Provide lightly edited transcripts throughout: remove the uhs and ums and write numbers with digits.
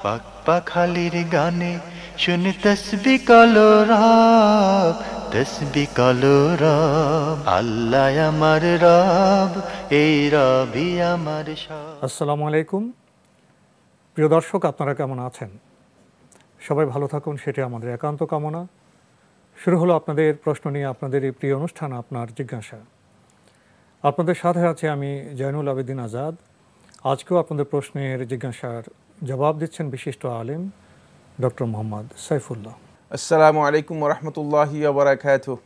পাক পাখালির গানে শুনে তসবি কলো রব, তসবি কলো রব, আল্লাহ আমার রব, এই রবই আমার সব। আসসালামু আলাইকুম প্রিয় দর্শক, আপনারা কেমন আছেন? সবাই ভালো থাকুন, সেটি আমাদের একান্ত কামনা। শুরু হলো আপনাদের প্রশ্ন নিয়ে আপনাদের এই প্রিয় অনুষ্ঠান আপনার জিজ্ঞাসা। আপনাদের সাথে আছে আমি জয়নুল আবেদিন আজাদ। আজকেও আপনাদের প্রশ্নের জিজ্ঞাসার জবাব দিচ্ছেন বিশিষ্ট আলেম ডক্টর মোহাম্মদ সাইফুল্লাহ। আসসালামু আলাইকুম ওরহমতুল্লাহি ওয়া বারাকাতুহু।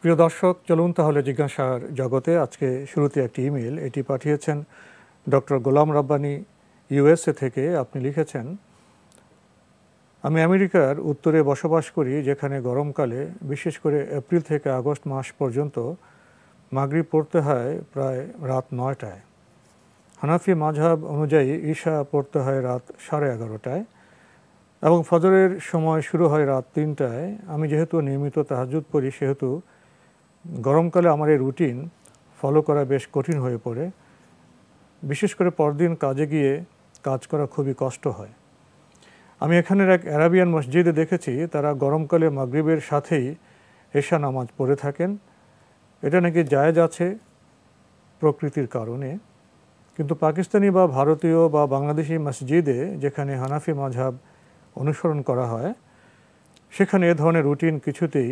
প্রিয় দর্শক, চলুন তাহলে জিজ্ঞাসার জগতে। আজকে শুরুতে একটি ইমেল, এটি পাঠিয়েছেন ডক্টর গোলাম রাব্বানি, ইউএসএ থেকে। আপনি লিখেছেন, আমি আমেরিকার উত্তরে বসবাস করি, যেখানে গরমকালে বিশেষ করে এপ্রিল থেকে আগস্ট মাস পর্যন্ত মাগরিব পড়তে হয় প্রায় রাত 9টায়। হানাফি মাযহাব অনুযায়ী ঈশা পড়তে হয় রাত 11:30টায় এবং ফজরের সময় শুরু হয় রাত 3টায়। আমি যেহেতু নিয়মিত তাহাজ্জুদ পড়ি, সেহেতু গরমকালে আমার এই রুটিন ফলো করা বেশ কঠিন হয়ে পড়ে। বিশেষ করে পরদিন কাজে গিয়ে কাজ করা খুবই কষ্ট হয়। আমি এখানের এক আরাবিয়ান মসজিদে দেখেছি, তারা গরমকালে মাগরিবের সাথেই এশা নামাজ পড়ে থাকেন। এটা নাকি জায়েজ আছে প্রকৃতির কারণে, কিন্তু পাকিস্তানি বা ভারতীয় বা বাংলাদেশি মসজিদে, যেখানে হানাফি মাযহাব অনুসরণ করা হয়, সেখানে এ ধরনের রুটিন কিছুতেই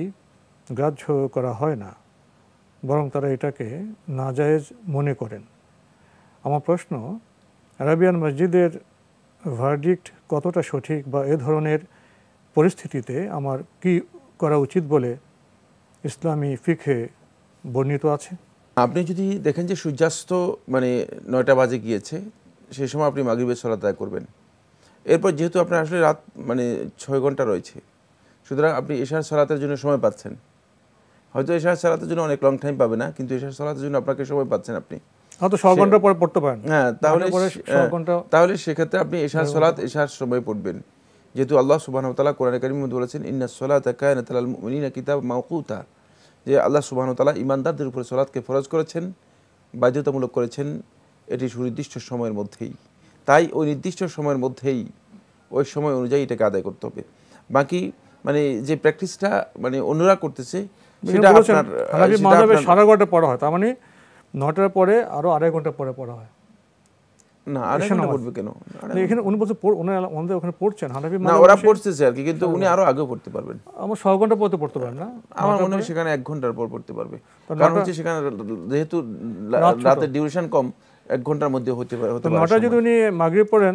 গ্রাহ্য করা হয় না, বরং তারা এটাকে নাজায়েজ মনে করেন। আমার প্রশ্ন, আরাবিয়ান মসজিদের ভার্ডিক্ট কতটা সঠিক, বা এ ধরনের পরিস্থিতিতে আমার কি করা উচিত বলে ইসলামী ফিকহে বর্ণিত আছে? আপনি যদি দেখেন যে সূর্যাস্ত 9টা বাজে গিয়েছে, সেই সময় আপনি মাগরিবের সালাত আদায় করবেন। এরপর যেহেতু আপনার আসলে রাত 6 ঘন্টা রয়েছে, সুতরাং আপনি এশার সালাতের জন্য সময় পাচ্ছেন। হয়তো এশার সালাতের জন্য অনেক লং টাইম পাবে না, কিন্তু এশার সালাতের জন্য আপনাকে সময় পাচ্ছেন। আপনি হয়তো 6 ঘন্টা পরে পড়তে পারেন। হ্যাঁ, তাহলে সেক্ষেত্রে আপনি এশার সালাত এশার সময় পড়বেন। যেহেতু আল্লাহ সুবহানাহু ওয়া তাআলা কোরআনে কারীমে বলেছেন, ইন্নাস সালাতা কানাত আলাল মুমিনিনা কিতাবাম মাওকুতা, যে আল্লাহ সুবহানাহু ওয়া তাআলা ঈমানদারদের উপরে সালাতকে ফরজ করেছেন, বাধ্যতামূলক করেছেন এটি সুনির্দিষ্ট সময়ের মধ্যেই। তাই ওই নির্দিষ্ট সময়ের মধ্যেই ওই সময় অনুযায়ী এটাকে আদায় করতে হবে। বাকি যে প্র্যাকটিসটা অন্যরা করতেছে সেটা আপনার হানাফি মাযহাবে 11:30 পড়া হয়, তার মানে 9টার পরে আরো 2.5 ঘন্টা পরে পড়া হয়। না, আড়াই ঘন্টা পড়বে কেন? এখানে উনি বলছে ওনাদের ওখানে পড়ছেন হানাফি না, ওরা পড়তেছে আর কি, কিন্তু উনি আরো আগেও পড়তে পারবেন। আমার 6 ঘন্টা পড়তে পারেন না? আমার মনে হয় সেখানে 1 ঘন্টার পর পড়তে পারবে, কারণ হচ্ছে সেখানে যেহেতু রাতের ডিউরেশন কম, 1 ঘন্টার মধ্যে হতে পারে। 9টা যদি উনি মাগরিব পড়েন,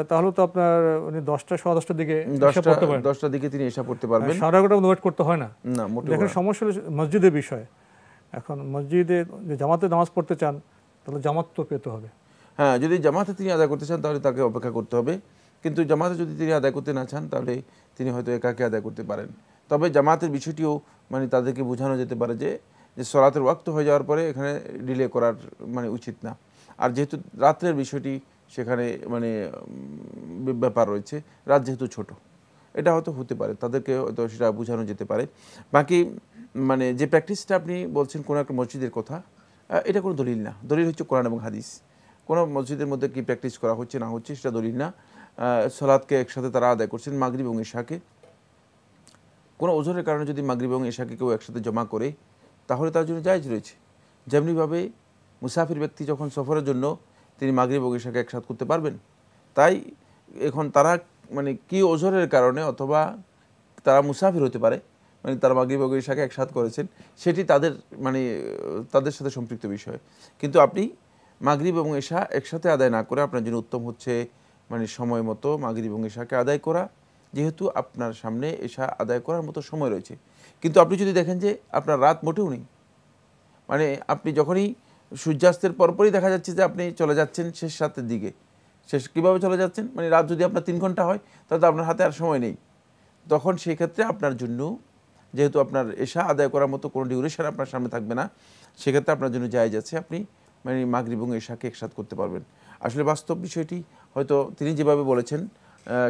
তাহলে তো আপনার উনি 10টা, 10:15টার দিকে এশা পড়তে পারেন। 10টার দিকে তিনি এশা পড়তে পারবেন। 11:30 ওয়েট করতে হয় না। না, মোটেও দেখেন, সমস্যা হলো মসজিদের বিষয়। এখন মসজিদে যে জামাতে নামাজ পড়তে চান, তাহলে জামাত তো পেতে হবে। হ্যাঁ, যদি জামাতে তিনি আদায় করতে চান তাহলে তাকে অপেক্ষা করতে হবে, কিন্তু জামাতে যদি তিনি আদায় করতে না চান তাহলে তিনি হয়তো একাকে আদায় করতে পারেন। তবে জামাতের বিষয়টিও তাদেরকে বোঝানো যেতে পারে যে সালাতের ওয়াক্ত হয়ে যাওয়ার পরে এখানে ডিলে করার উচিত না। আর যেহেতু রাত্রের বিষয়টি সেখানে ব্যাপার রয়েছে, রাত যেহেতু ছোট, এটা হয়তো হতে পারে, তাদেরকে হয়তো সেটা বোঝানো যেতে পারে। বাকি যে প্র্যাকটিসটা আপনি বলছেন কোনো একটা মসজিদের কথা, এটা কোনো দলিল না। দলিল হচ্ছে কোরআন এবং হাদিস। কোনো মসজিদের মধ্যে কি প্র্যাকটিস করা হচ্ছে না হচ্ছে সেটা দলিল না। সালাতকে একসাথে তারা আদায় করছেন, মাগরিব এবং ইশাকে। কোনো ওজনের কারণে যদি মাগরিব এবং ইশাকে কেউ একসাথে জমা করে, তাহলে তার জন্য জায়েজ রয়েছে। যেমনিভাবে মুসাফির ব্যক্তি যখন সফরের জন্য তিনি মাগরিব এবং ইশাকে একসাথে করতে পারবেন। তাই এখন তারা কি ওজনের কারণে, অথবা তারা মুসাফির হতে পারে, তারা মাগরিব এবং ইশাকে একসাথে করেছেন, সেটি তাদের তাদের সাথে সম্পৃক্ত বিষয়। কিন্তু আপনি মাগরিব এবং ইশা একসাথে আদায় না করে আপনার জন্য উত্তম হচ্ছে সময় মতো মাগরিব এবং ইশাকে আদায় করা, যেহেতু আপনার সামনে ইশা আদায় করার মতো সময় রয়েছে। কিন্তু আপনি যদি দেখেন যে আপনার রাত মোটেও নেই, আপনি যখনই সূর্যাস্তের পরপরই দেখা যাচ্ছে যে আপনি চলে যাচ্ছেন শেষ রাতের দিকে, শেষ কীভাবে চলে যাচ্ছেন, রাত যদি আপনার 3 ঘন্টা হয় তাহলে তো আপনার হাতে আর সময় নেই। তখন সেই ক্ষেত্রে আপনার জন্য, যেহেতু আপনার ইশা আদায় করার মতো কোনো ডিউরেশন আপনার সামনে থাকবে না, সেক্ষেত্রে আপনার জন্য জায়েজ আছে, আপনি মাগরিব এবং ইশাকে একসাথে করতে পারবেন। আসলে বাস্তব বিষয়টি হয়তো তিনি যেভাবে বলেছেন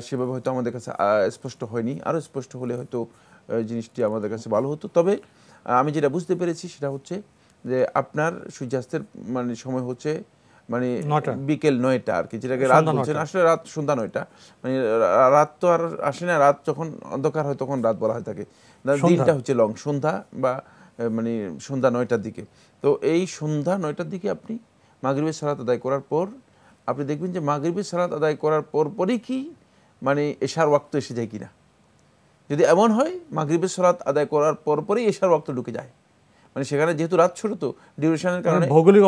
সেভাবে হয়তো আমাদের কাছে স্পষ্ট হয়নি। আরও স্পষ্ট হলে হয়তো জিনিসটি আমাদের কাছে ভালো হতো। তবে আমি যেটা বুঝতে পেরেছি সেটা হচ্ছে যে আপনার সূর্যাস্তের সময় হচ্ছে মানে 9টা। বিকেল 9টা আর কি, যেটাকে রাত বলছেন, আসলে রাত সন্ধ্যা 9টা, মানে রাত তো আর আসে না, রাত যখন অন্ধকার হয় তখন রাত বলা হয় থাকে, দিনটা হচ্ছে লং, সন্ধ্যা বা মানে সন্ধ্যা 9টার দিকে। তো এই সন্ধ্যা 9টার দিকে আপনি মাগরিবের সালাত আদায় করার পর আপনি দেখবেন যে মাগরিবের সালাত আদায় করার পরই কি মানে এশার ওয়াক্ত এসে যায় কিনা। যদি এমন হয় মাগরিবের সালাত আদায় করার পরই এশার ওয়াক্ত ঢুকে যায়, মানে সেখানে যেহেতু রাত ছোট, তো ডিউরেশনের কারণে, ভৌগোলিক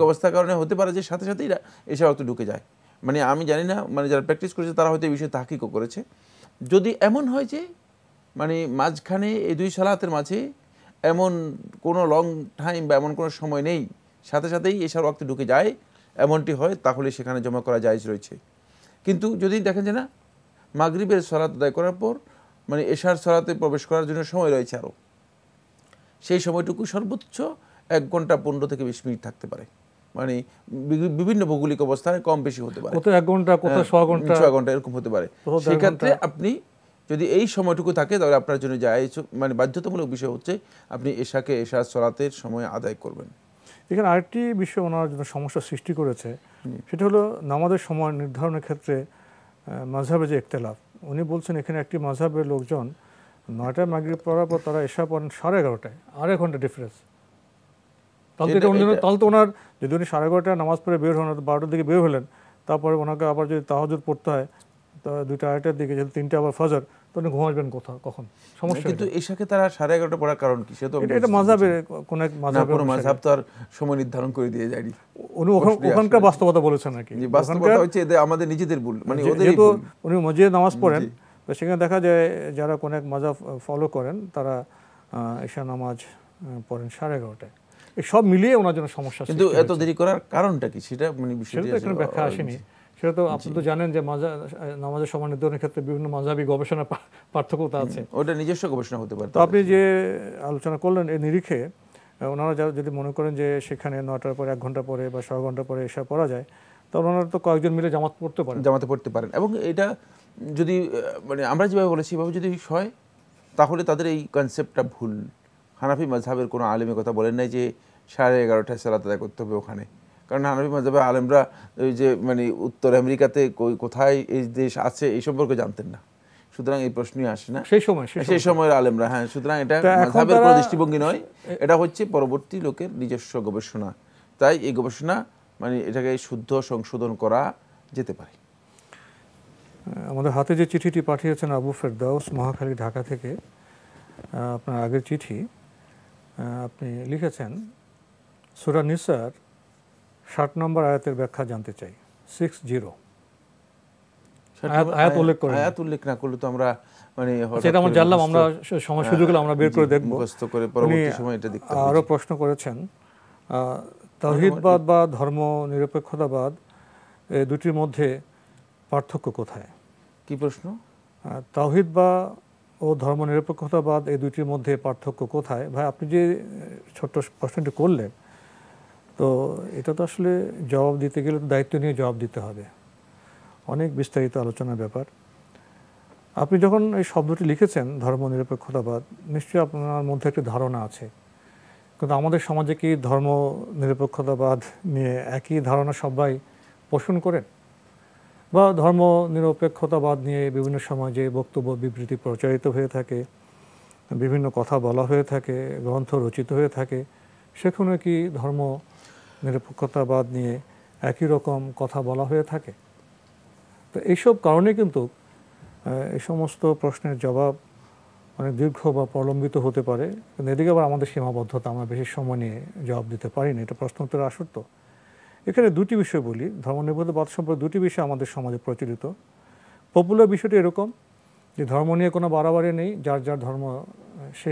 অবস্থার কারণে হতে পারে যে সাথে সাথেই এশার ওয়াক্ত ঢুকে যায়। মানে আমি জানি না, মানে যারা প্র্যাকটিস করেছে তারা হয়তো এই বিষয়ে তাহকিকও করেছে। যদি এমন হয় যে মানে মাঝখানে এই দুই সালাতের মাঝে এমন কোনো লং টাইম বা এমন কোনো সময় নেই, সাথে সাথেই এশার ওয়াক্ত ঢুকে যায়, এমনটি হয়, তাহলে সেখানে জমা করা জায়েজ রয়েছে। কিন্তু যদি দেখেন যে না, মাগরিবের সালাত আদায় করার পর মানে এশার সালাতে প্রবেশ করার জন্য সময় রয়েছে আরও, সেই সময়টুকু সর্বোচ্চ 1 ঘন্টা 15 থেকে 20 মিনিট থাকতে পারে, মানে বিভিন্ন ভৌগোলিক অবস্থায় কম বেশি হতে পারে, কত 1 ঘন্টা, কত 6 ঘন্টা এরকম হতে পারে। সেক্ষেত্রে আপনি যদি এই সময়টুকু থাকে, তাহলে আপনার জন্য জায়েজ, মানে বাধ্যতামূলক বিষয় হচ্ছে আপনি এশাকে এশার সালাতের সময় আদায় করবেন। এখানে আরেকটি বিষয় ওনার জন্য সমস্যা সৃষ্টি করেছে, সেটা হলো নামাজের সময় নির্ধারণের ক্ষেত্রে মাযহাবে যে ইখতিলাফ। উনি বলছেন এখানে একটি মাযহাবের লোকজন 9টায় মাগরিব পড়ার পর তারা এশা পড়েন 11:30টায়, 1.5 ঘন্টা ডিফারেন্স। তাহলে তো ওনার, যদি উনি 11:30টায় নামাজ পড়ে বের হন, 12টার দিকে বের হলেন, তারপরে ওনাকে আবার যদি তাহাজ্জুদ পড়তে হয় 2টা 2:30টার দিকে, যদি 3টা আবার ফজর, তো উনি ঘুমাবেন কখন? সমস্যা। কিন্তু এশাকে তারা 11:30 পড়ার কারণ কি? সে তো এটা মাযহাবের কোন এক মাযহাব তো আর সময় নির্ধারণ করে দিয়ে যায়নি। উনি ওখানকার বাস্তবতা বলেছেন নাকি? বাস্তবতা হচ্ছে আমাদের নিজেদের ভুল, মানে ওদেরই ভুল। উনি মসজিদে নামাজ পড়েন, তো সেখানে দেখা যায় যারা কোন এক মাযহাব ফলো করেন তারা এশা নামাজ পড়েন 11:30টায়। এই সব মিলিয়ে ওনার জন্য সমস্যা। কিন্তু এত দেরি করার কারণটা কি, সেটা মানে বিষয়টা এখানে ব্যাখ্যা আসেনি। সেটা তো আপনি তো জানেন যে নামাজের সময় নির্ধারণের ক্ষেত্রে বিভিন্ন মাযহাবী গবেষণা পার্থক্যতা আছে, ওটা নিজস্ব গবেষণা হতে পারে। তো আপনি যে আলোচনা করলেন এই নিরিখে ওনারা যদি মনে করেন যে সেখানে 9টার পরে 1 ঘন্টা পরে বা 6 ঘন্টা পরে এশা পড়া যায়, তাহলে ওনারা তো কয়েকজন মিলে জামাতে পড়তে পারেন। এবং এটা যদি মানে আমরা যেভাবে বলেছি এভাবে যদি হয়, তাহলে তাদের এই কনসেপ্টটা ভুল। হানাফি মাযহাবের কোনো আলেমের কথা বলেন নাই যে 11:30টায় সালাত আদায় করতে হবে ওখানে, কারণ হানাফি মাযহাবের আলেমরা ওই যে মানে উত্তর আমেরিকাতে কোথায় এই দেশ আছে এই সম্পর্কে জানতেন না, সুতরাং এই প্রশ্নই আসে না সেই সময়ের আলেমরা। হ্যাঁ, সুতরাং এটা মাযহাবের কোনো দৃষ্টিভঙ্গি নয়, এটা হচ্ছে পরবর্তী লোকের নিজস্ব গবেষণা। তাই এই গবেষণা মানে এটাকে শুদ্ধ সংশোধন করা যেতে পারে। আমাদের হাতে যে চিঠিটি পাঠিয়েছেন আবু ফেরদাউস মহাখালী, ঢাকা থেকে, আপনার আগের চিঠি, আপনি লিখেছেন সূরা নিসার 60 নম্বর আয়াতের ব্যাখ্যা জানতে চাই। 60 আয়াত উল্লেখ না করলে তো আমরা মানে সেটা আমরা জানলাম, আমরা সময় সুযোগ হলে আমরা বের করে দেখব, মুখস্থ করে পরবর্তী সময় এটা দেখতে হবে। আরো প্রশ্ন করেছেন তাওহীদবাদ বা ধর্ম নিরপেক্ষতাবাদ এই দুটির মধ্যে পার্থক্য কোথায়? কি প্রশ্ন? তাওহীদ বা ও ধর্ম নিরপেক্ষতাবাদ এই দুটির মধ্যে পার্থক্য কোথায়? ভাই, আপনি যে ছোট্ট প্রশ্নটি করলেন, তো এটা তো আসলে জবাব দিতে গেলে তো দায়িত্ব নিয়ে জবাব দিতে হবে, অনেক বিস্তারিত আলোচনার ব্যাপার। আপনি যখন এই শব্দটি লিখেছেন ধর্ম নিরপেক্ষতাবাদ, নিশ্চয়ই আপনার মধ্যে একটি ধারণা আছে, কিন্তু আমাদের সমাজে কি ধর্ম নিরপেক্ষতাবাদ নিয়ে একই ধারণা সবাই পোষণ করেন? বা ধর্ম নিরপেক্ষতাবাদ নিয়ে বিভিন্ন সময় যে বক্তব্য বিবৃতি প্রচারিত হয়ে থাকে, বিভিন্ন কথা বলা হয়ে থাকে, গ্রন্থ রচিত হয়ে থাকে, সেখানে কি ধর্ম নিরপেক্ষতাবাদ নিয়ে একই রকম কথা বলা হয়ে থাকে? তো এইসব কারণে কিন্তু এই সমস্ত প্রশ্নের জবাব অনেক দীর্ঘ বা প্রলম্বিত হতে পারে, কিন্তু এদিকে আবার আমাদের সীমাবদ্ধতা, আমরা বেশি সময় নিয়ে জবাব দিতে পারি না, এটা প্রশ্ন উত্তরে আসর। তো এখানে দুটি বিষয় বলি, ধর্ম নিরপেক্ষতাবাদ সম্পর্কে দুটি বিষয় আমাদের সমাজে প্রচলিত। পপুলার বিষয়টি এরকম যে ধর্ম নিয়ে কোনো বাড়াবাড়ি নেই, যার যার ধর্ম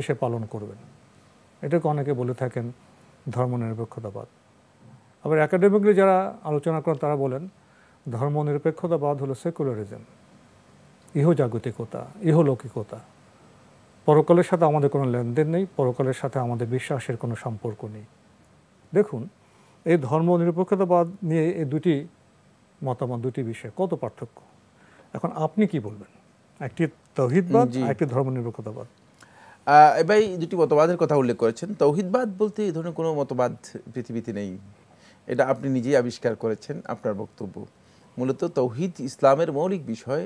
সে পালন করবেন, এটাকে অনেকে বলে থাকেন ধর্ম নিরপেক্ষতাবাদ। আবার একাডেমিকলি যারা আলোচনা করেন তারা বলেন ধর্ম নিরপেক্ষতাবাদ হলো সেকুলারিজম, ইহজাগতিকতা, ইহলৌকিকতা, পরকালের সাথে আমাদের কোনো লেনদেন নেই, পরকালের সাথে আমাদের বিশ্বাসের কোনো সম্পর্ক নেই। দেখুন, এই ধর্ম নিরপেক্ষতাবাদ নিয়ে এই দুটি মতামত, দুটি বিষয় কত পার্থক্য। এখন আপনি কি বলবেন? একটি তাওহীদবাদ, একটি ধর্ম নিরপেক্ষতাবাদ। এবার এই দুটি মতবাদের কথা উল্লেখ করেছেন। তাওহীদবাদ বলতে এই ধরনের কোনো মতবাদ পৃথিবীতে নেই। এটা আপনি নিজেই আবিষ্কার করেছেন আপনার বক্তব্য। মূলত তৌহিদ ইসলামের মৌলিক বিষয়।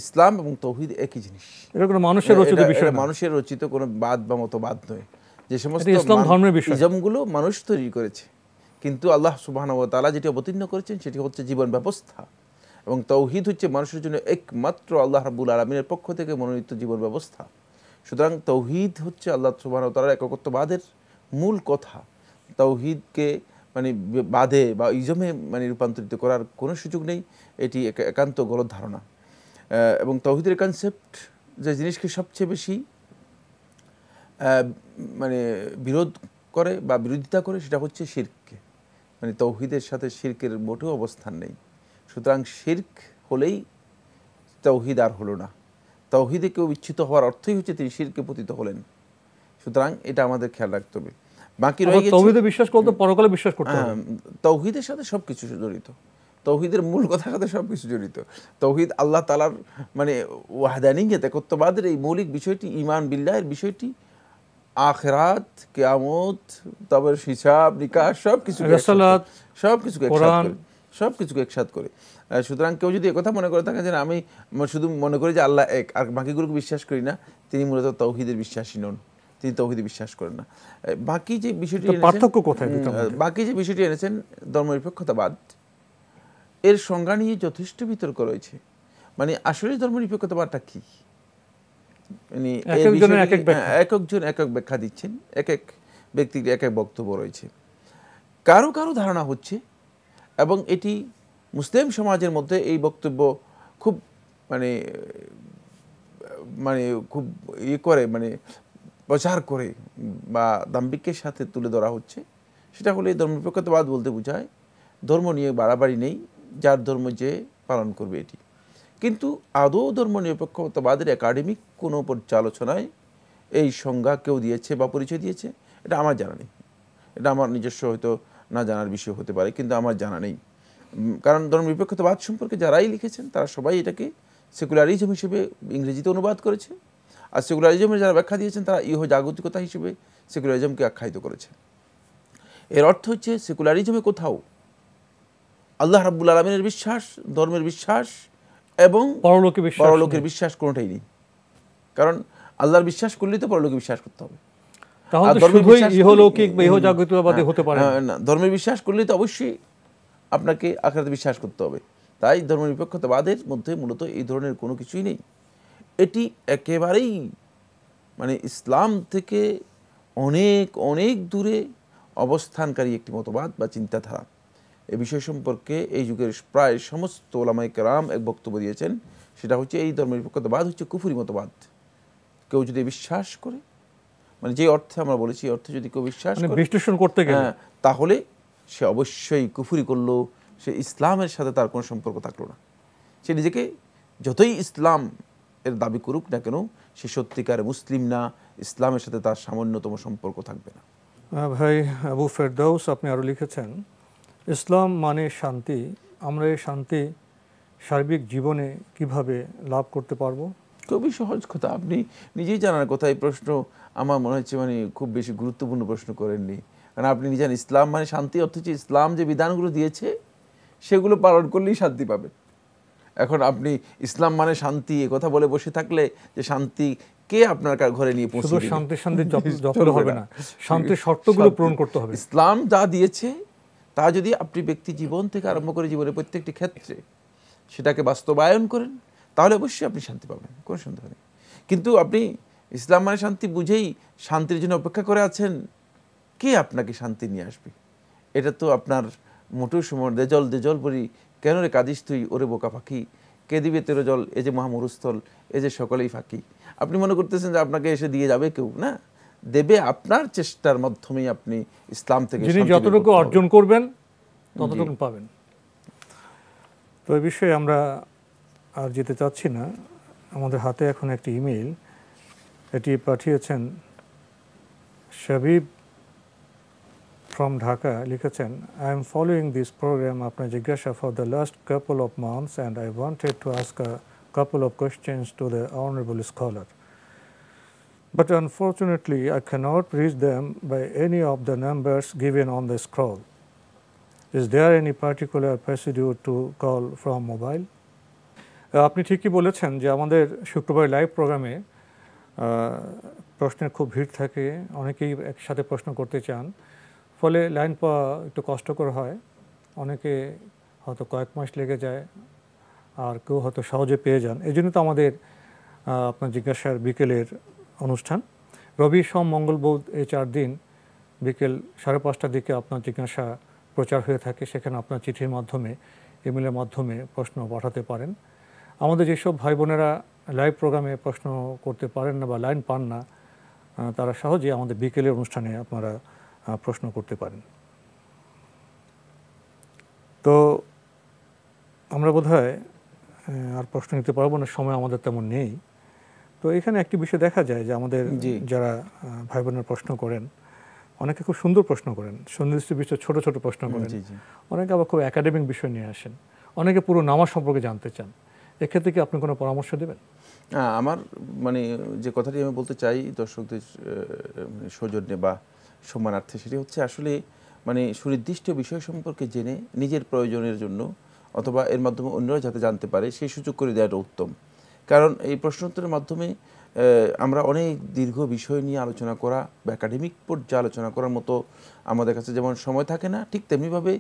ইসলাম এবং তৌহিদ একই জিনিস। এটা কোনো মানুষের রচিত বিষয় না, মানুষের রচিত কোনো বাদ বা মতবাদ নয়। যে সমস্ত ইসলাম ধর্মের বিষয়, ইজমগুলো মানুষ তৈরি করেছে, কিন্তু আল্লাহ সুবহানাহু ওয়া তাআলা যেটি অবতীর্ণ করেছেন সেটি হচ্ছে জীবন ব্যবস্থা, এবং তৌহিদ হচ্ছে মানুষের জন্য একমাত্র আল্লাহ রাব্বুল আলামিনের পক্ষ থেকে মনোনীত জীবন ব্যবস্থা। সুতরাং তৌহিদ হচ্ছে আল্লাহ সুবহানাহু ওয়া তাআলার একত্ববাদের মূল কথা। তৌহিদকে মানে বাদে বা ইজমে মানে রূপান্তরিত করার কোনো সুযোগ নেই, এটি একান্ত গলদ ধারণা। এবং তৌহিদের কনসেপ্ট যে জিনিসকে সবচেয়ে বেশি মানে বিরোধ করে বা বিরোধিতা করে সেটা হচ্ছে শিরককে। মানে তৌহিদের সাথে শিরকের মোটেও অবস্থান নেই। সুতরাং শিরক হলেই তৌহিদ আর হলো না। তৌহিদে কেউ বিচ্যুত হওয়ার অর্থই হচ্ছে তিনি শিরকে পতিত হলেন। সুতরাং এটা আমাদের খেয়াল রাখতে হবে। বাকি রয়ে গেছে তৌহিদে বিশ্বাস করতে, পরকালে বিশ্বাস করতে হবে। তৌহিদের সাথে সবকিছু জড়িত, তৌহিদের মূল কথার সাথে সবকিছু জড়িত। তৌহিদ আল্লাহ তাআলার মানে ওয়াহদানিয়ত, একত্ববাদের এই মৌলিক বিষয়টি, ঈমান বিল্লাহের বিষয়টি, আখিরাত, কিয়ামত, তারপর হিসাব নিকাশ সবকিছুকে একসাথে করে। সুতরাং কেউ যদি একথা মনে করে থাকে যে আমি শুধু মনে করি যে আল্লাহ এক আর বাকিগুলোকে বিশ্বাস করি না, তিনি মূলত তৌহিদের বিশ্বাসী নন, তিনি তৌহিদে বিশ্বাস করেন না। বাকি যে বিষয়টি পার্থক্য কোথায়? বাকি যে বিষয়টি এনেছেন ধর্মনিরপেক্ষতাবাদ, এর সংজ্ঞা নিয়ে যথেষ্ট বিতর্ক রয়েছে। মানে আসলে ধর্মনিরপেক্ষতাবাদটা কি? মানে একজন এক এক ব্যাখ্যা দিচ্ছেন, এক এক ব্যক্তির এক এক বক্তব্য রয়েছে। কারো কারো ধারণা হচ্ছে, এবং এটি মুসলিম সমাজের মধ্যে এই বক্তব্য খুব মানে মানে খুব করে মানে প্রচার করে বা দাম্ভিকের সাথে তুলে ধরা হচ্ছে, সেটা হলে ধর্মনিরপেক্ষতাবাদ বলতে বোঝায় ধর্ম নিয়ে বাড়াবাড়ি নেই, যার ধর্ম যে পালন করবে এটি। কিন্তু আদৌ ধর্মনিরপেক্ষতাবাদের একাডেমিক কোনো পর্যালোচনায় এই সংজ্ঞা কেউ দিয়েছে বা পরিচয় দিয়েছে, এটা আমার জানা নেই। এটা আমার নিজস্ব হয়তো না জানার বিষয় হতে পারে, কিন্তু আমার জানা নেই। কারণ ধর্মনিরপেক্ষতাবাদ সম্পর্কে যারাই লিখেছেন তারা সবাই এটাকে সেকুলারিজম হিসেবে ইংরেজিতে অনুবাদ করেছে, আর সেকুলারিজমের যারা ব্যাখ্যা দিয়েছেন তারা ইহ জাগতিকতা হিসেবে সেকুলারিজমকে আখ্যায়িত করেছে। এর অর্থ হচ্ছে সেকুলারিজমে কোথাও আল্লাহ রাব্বুল আলামিনের বিশ্বাস, ধর্মের বিশ্বাস এবং পরলোকের বিশ্বাস কোনোটাই নেই। কারণ আল্লাহর বিশ্বাস করলেই তো পরলোকে বিশ্বাস করতে হবে। ধর্মের বিশ্বাস করলেই তো অবশ্যই আপনাকে আখিরাতে বিশ্বাস করতে হবে। তাই ধর্মনিরপেক্ষতাবাদের মধ্যে মূলত এই ধরনের কোনো কিছুই নেই। এটি একেবারেই মানে ইসলাম থেকে অনেক অনেক দূরে অবস্থানকারী একটি মতবাদ বা চিন্তাধারা। এ বিষয় সম্পর্কে এই যুগের প্রায় সমস্ত ওলামায়ে কেরাম এক বক্তব্য দিয়েছেন, সেটা হচ্ছে এই ধর্মনিরপেক্ষতাবাদ হচ্ছে কুফরি মতবাদ। কেউ যদি বিশ্বাস করে, মানে যে অর্থে আমরা বলেছি, অর্থে যদি কেউ বিশ্বাস করে বিশ্লেষণ করতে গেলে, তাহলে সে অবশ্যই কুফরি করলো, সে ইসলামের সাথে তার কোনো সম্পর্ক থাকলো না। সে নিজেকে যতই ইসলাম এর দাবি করুক না কেন, সে সত্যিকার মুসলিম না, ইসলামের সাথে তার সামান্যতম সম্পর্ক থাকবে না। ভাই আবু ফেরদৌস, আপনি আরও লিখেছেন, ইসলাম মানে শান্তি। আমরা এই শান্তি সার্বিক জীবনে কিভাবে লাভ করতে পারবো? খুবই সহজ কথা, আপনি নিজেই জানার কথা। এই প্রশ্ন আমার মনে হচ্ছে মানে খুব বেশি গুরুত্বপূর্ণ প্রশ্ন করেননি। কারণ আপনি জানেন ইসলাম মানে শান্তি, অথচ ইসলাম যে বিধানগুলো দিয়েছে সেগুলো পালন করলেই শান্তি পাবে। এখন আপনি ইসলাম মানে শান্তি এ কথা বলে বসে থাকলে যে শান্তি কে আপনার ঘরে নিয়ে পৌঁছে দিবে? শান্তি যত্ন হবে না, শান্তির শর্তগুলো পূরণ করতে হবে। ইসলাম যা দিয়েছে তা যদি আপনি ব্যক্তি জীবন থেকে আরম্ভ করে জীবনের প্রত্যেকটি ক্ষেত্রে সেটাকে বাস্তবায়ন করেন, তাহলে অবশ্যই আপনি শান্তি পাবেন, কোনো সন্দেহ নেই। কিন্তু আপনি ইসলাম মানে শান্তি বুঝেই শান্তির জন্য অপেক্ষা করে আছেন, কে আপনাকে শান্তি নিয়ে আসবে? এটা তো আপনার মোটেও সময়। দেজল দেজল বলি কেন রে কাঁদিস তুই, ওরে বোকা পাখি, কে দিবে তেরো জল, এ যে মহামরুস্থল, এ যে সকলেই ফাঁকি। আপনি মনে করতেছেন যে আপনাকে এসে দিয়ে যাবে কেউ? না, দেবে আপনার চেষ্টার মাধ্যমেই আপনি ইসলাম থেকে যতটুকু অর্জন করবেন ততটুকু পাবেন। তো এই বিষয়ে আমরা আর যেতে চাচ্ছি না। আমাদের হাতে এখন একটি ইমেইল, এটি পাঠিয়েছেন শাবিব from Dhaka. লিখেছেন, I am following this program আপনার জিজ্ঞাসা for the last couple of months and I wanted to ask a couple of questions to the honorable scholar. But unfortunately I cannot reach them by any of the numbers given on the scroll. Is there any particular procedure to call from mobile? আপনি ঠিকই বলেছেন যে আমাদের শুক্রবার live প্রোগ্রামে প্রশ্নের খুব ভিড় থাকে, অনেকেই একসাথে প্রশ্ন করতে চান, ফলে লাইন পাওয়া একটু কষ্টকর হয়। অনেকে হয়তো কয়েক মাস লেগে যায়, আর কেউ হয়তো সহজে পেয়ে যান। এই জন্য তো আমাদের আপনার জিজ্ঞাসার বিকেলের অনুষ্ঠান। রবি, সোম, মঙ্গল, বুধ এই 4 দিন বিকেল 5:30টার দিকে আপনার জিজ্ঞাসা প্রচার হয়ে থাকে। সেখানে আপনার চিঠির মাধ্যমে, ইমেলের মাধ্যমে প্রশ্ন পাঠাতে পারেন। আমাদের যেসব ভাই বোনেরা লাইভ প্রোগ্রামে প্রশ্ন করতে পারেন না বা লাইন পান না, তারা সহজেই আমাদের বিকেলের অনুষ্ঠানে আপনারা প্রশ্ন করতে পারেন। তো আমরা বোধহয় আর প্রশ্ন নিতে পারবো না, সময় আমাদের তেমন নেই। তো এখানে একটি বিষয় দেখা যায় যে আমাদের যারা ভাই বোনেরা প্রশ্ন করেন, অনেকে খুব সুন্দর প্রশ্ন করেন, সুনির্দিষ্ট বিষয়ে ছোট ছোট প্রশ্ন করেন, অনেকে আবার খুব একাডেমিক বিষয় নিয়ে আসেন, অনেকে পুরো নামাজ সম্পর্কে জানতে চান। এক্ষেত্রে কি আপনি কোনো পরামর্শ দেবেন? আমার মানে যে কথাটি আমি বলতে চাই দর্শকদের সৌজন্যে বা সম্মানার্থে, সেটি হচ্ছে আসলে মানে সুনির্দিষ্ট বিষয় সম্পর্কে জেনে নিজের প্রয়োজনের জন্য অথবা এর মাধ্যমে অন্যরা যাতে জানতে পারে সেই সুযোগ করে দেওয়াটা উত্তম। কারণ এই প্রশ্নোত্তরের মাধ্যমে আমরা অনেক দীর্ঘ বিষয় নিয়ে আলোচনা করা বা একাডেমিক পর্যায়ে আলোচনা করার মতো আমাদের কাছে যেমন সময় থাকে না, ঠিক তেমনিভাবে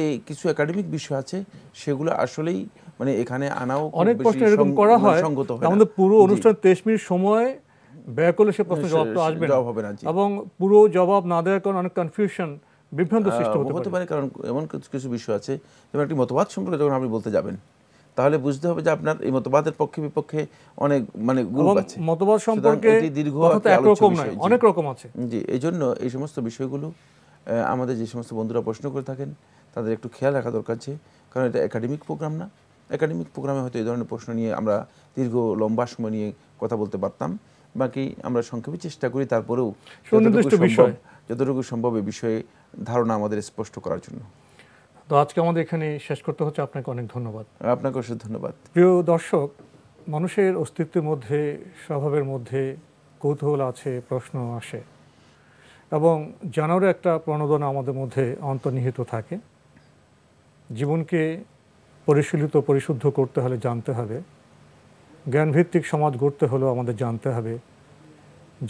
এই কিছু একাডেমিক বিষয় আছে সেগুলো আসলেই মানে এখানে আনাও অনেক প্রশ্ন এরকম করা হয়, আমাদের পুরো অনুষ্ঠান 23 মিনিট সময় ব্যয় করলে সে প্রশ্ন জবাব তো আসবে না, এবং পুরো জবাব না দেওয়ার কারণে অনেক কনফিউশন, বিভ্রান্ত সৃষ্টি হতে পারে। কারণ এমন কিছু বিষয় আছে, যেমন একটি মতবাদ সম্পর্কে যখন আপনি বলতে যাবেন, তাহলে বুঝতে হবে যে আপনার এই মতবাদের পক্ষে বিপক্ষে অনেক মানে গ্রুপ আছে, মতবাদ সম্পর্কে দীর্ঘ একরকম নয়, অনেক রকম আছে। জি, এই জন্য এই সমস্ত বিষয়গুলো আমাদের যে সমস্ত বন্ধুরা প্রশ্ন করে থাকেন তাদের একটু খেয়াল রাখা দরকার আছে, কারণ এটা একাডেমিক প্রোগ্রাম না। একাডেমিক প্রোগ্রামে হয়তো এই ধরনের প্রশ্ন নিয়ে আমরা দীর্ঘ লম্বা সময় নিয়ে কথা বলতে পারতাম, বাকি আমরা সংক্ষেপে চেষ্টা করি তারপরেও যতটুকু সম্ভব এই বিষয়ে ধারণা আমাদের স্পষ্ট করার জন্য। তো আজকে আমাদের এখানে শেষ করতে হচ্ছে। আপনাকে অনেক ধন্যবাদ। আপনাকে অশেষ ধন্যবাদ। প্রিয় দর্শক, মানুষের অস্তিত্বের মধ্যে, স্বভাবের মধ্যে কৌতূহল আছে, প্রশ্ন আসে, এবং জানারও একটা প্রণোদনা আমাদের মধ্যে অন্তর্নিহিত থাকে। জীবনকে পরিশীলিত, পরিশুদ্ধ করতে হলে জানতে হবে, জ্ঞানভিত্তিক সমাজ গড়তে হলেও আমাদের জানতে হবে।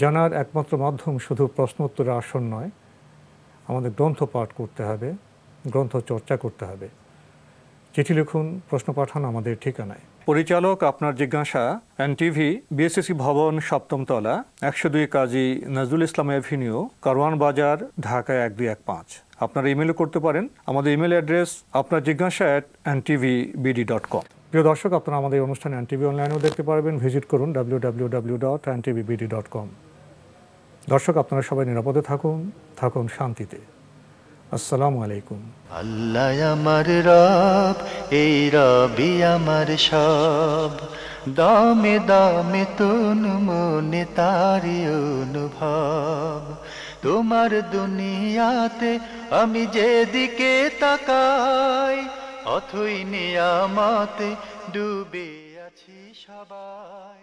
জানার একমাত্র মাধ্যম শুধু প্রশ্নোত্তরের আসন নয়, আমাদের গ্রন্থ পাঠ করতে হবে, গ্রন্থ চর্চা করতে হবে। চিঠি লিখুন, প্রশ্ন পাঠান আমাদের ঠিকানায়। পরিচালক আপনার জিজ্ঞাসা, এনটিভি, বিএসসি ভবন, 7ম তলা, 102 কাজী নজরুল ইসলাম এভিনিউ, কারওয়ান বাজার, ঢাকা 1215। আপনারা ইমেলও করতে পারেন। আমাদের ইমেল অ্যাড্রেস আপনার জিজ্ঞাসা @ntvbd.com। প্রিয় দর্শক, আপনারা আমাদের অনুষ্ঠানে এনটিভি অনলাইনেও দেখতে পারবেন। ভিজিট করুন www.ntvbd.com। দর্শক, আপনারা সবাই নিরাপদে থাকুন, থাকুন শান্তিতে। আসসালামু আলাইকুম। আল্লাহ আমার রব, এই রবি আমার সব, দামে দামে তন মনে তারি অনুভব। তোমার দুনিয়াতে আমি যেদিকে তাকাই, অথই নিয়ামতে ডুবে আছি সবাই।